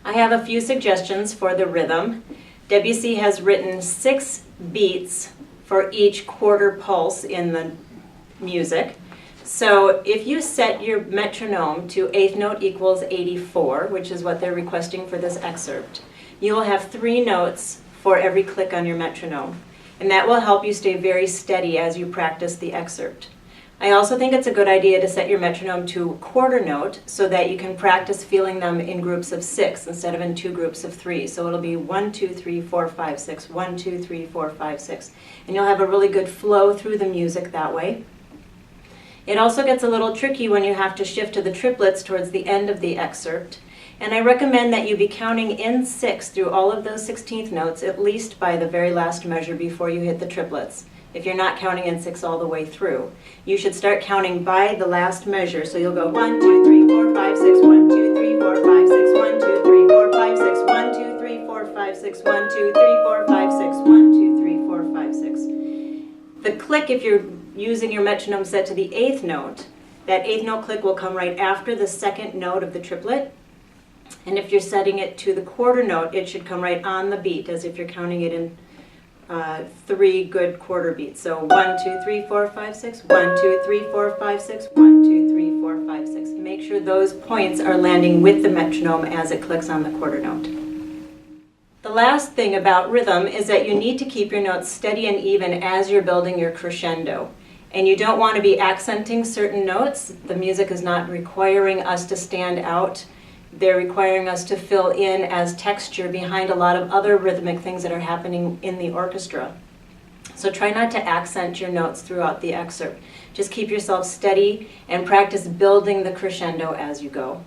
I have a few suggestions for the rhythm. Debussy has written 6 beats for each quarter pulse in the music. So if you set your metronome to eighth note equals 84, which is what they're requesting for this excerpt, you will have 3 notes for every click on your metronome. And that will help you stay very steady as you practice the excerpt. I also think it's a good idea to set your metronome to quarter note so that you can practice feeling them in groups of 6 instead of in 2 groups of 3. So it'll be 1, 2, 3, 4, 5, 6, 1, 2, 3, 4, 5, 6. And you'll have a really good flow through the music that way. It also gets a little tricky when you have to shift to the triplets towards the end of the excerpt. And I recommend that you be counting in 6 through all of those 16th notes, at least by the very last measure before you hit the triplets. If you're not counting in 6 all the way through, you should start counting by the last measure. So you'll go 1, 2, 3, 4, 5, 6, 1, 2, 3, 4, 5, 6, 1, 2, 3, 4, 5, 6, 1, 2, 3, 4, 5, 6, 1, 2, 3, 4, 5, 6, 1, 2, 3, 4, 5, 6. The click, if you're using your metronome set to the 8th note, that 8th note click will come right after the 2nd note of the triplet. And if you're setting it to the quarter note, it should come right on the beat, as if you're counting it in 3 good quarter beats. So 1, 2, 3, 4, 5, 6, 1, 2, 3, 4, 5, 6, 1, 2, 3, 4, 5, 6. Make sure those points are landing with the metronome as it clicks on the quarter note. The last thing about rhythm is that you need to keep your notes steady and even as you're building your crescendo. And you don't want to be accenting certain notes. The music is not requiring us to stand out. They're requiring us to fill in as texture behind a lot of other rhythmic things that are happening in the orchestra. So try not to accent your notes throughout the excerpt. Just keep yourself steady and practice building the crescendo as you go.